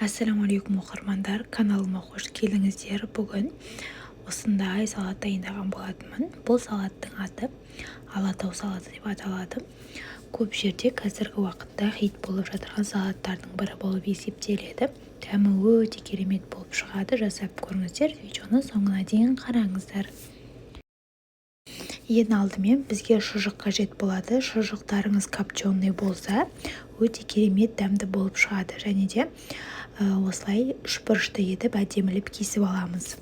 Ассалаумағалейкум оқырмандар, каналыма қош келдіңіздер. Бүгін осындай салат дайындаған болатынмын. Бұл салаттың аты алатау салаты деп аталады. Көп жерде қазіргі уақытта хит болып жатырған салаттардың бірі болып есептеледі. Дәмі өте керемет болып шығады. Жасап көріңіздер, видеоны соңына дейін қараңыздар. Ең алдымен бізге шұжық қажет болады. Шұжықтарыңыз копченый болса, өте керемет дәмді болып шығады. Және де осылай үшбұрышты етіп әдемілеп кесіп аламыз.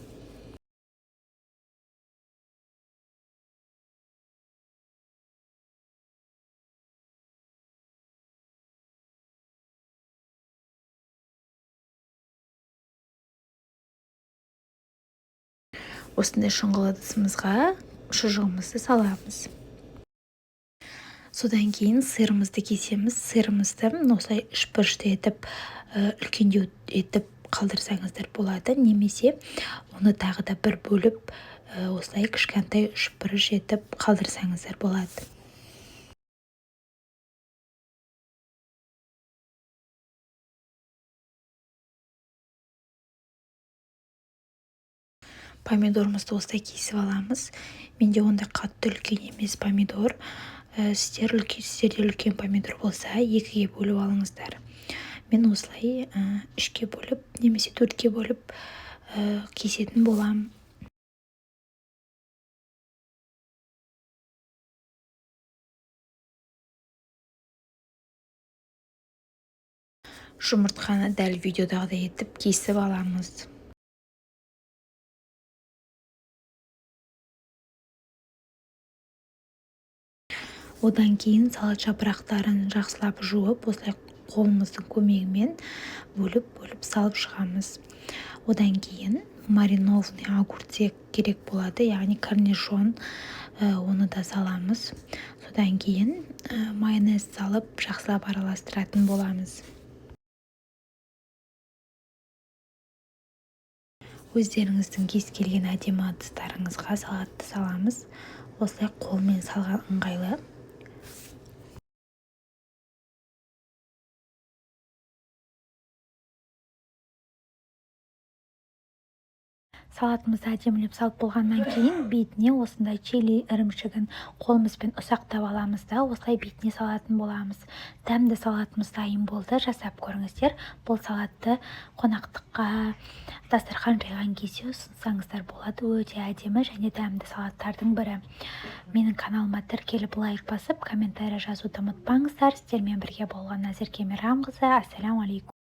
Осындай шұңғыл ыдысымызға шұжығымызды саламыз. Содан кейін сырымызды кесеміз. Сырымызды осылай үшбұрышты етіп, үлкендеу етіп қалдырсаңыздар болады. Немесе оны тағы да бір бөліп, осылай кішкентай үшбұрыш етіп қалдырсаңыздар болады. Помидорымызды осылай кесіп аламыз. Менде ондай қатты үлкен емес помидор. Сіздерде үлкен помидор болса, екіге бөліп алыңыздар. Мен осылай үшке бөліп, немесе төртке бөліп кесетін болам. Жұмыртқаны дәл видеодағыдай етіп кесіп аламыз. Одан кейін салат жапырақтарын жақсылап жуып, осылай қолымыздың көмегімен бөліп салып шығамыз. Одан кейін маринованный огурцы керек болады, яғни корнишон, оны да саламыз. Содан кейін майонез салып жақсылап араластыратын боламыз. Өздеріңіздің кез келген әдемі ыдыстарыңызға салатты саламыз. Осылай қолмен салған ыңғайлы. Салатымызды әдемілеп салып болғаннан кейін бетіне осындай чили ірімшігін қолымызбен ұсақтап аламыз да осылай бетіне салатын боламыз. Дәмді салатымыз дайын болды. Жасап көріңіздер. Бұл салатты қонақтыққа, дастархан жайған кезде ұсынсаңыздар болады. Өте әдемі және дәмді салаттардың бірі. Менің каналыма тіркеліп лайк басып, комментарий жазуды ұмытпаңыздар. Сіздермен бірге болған Назерке Мейрамқызы. Ассалаумағалейкум.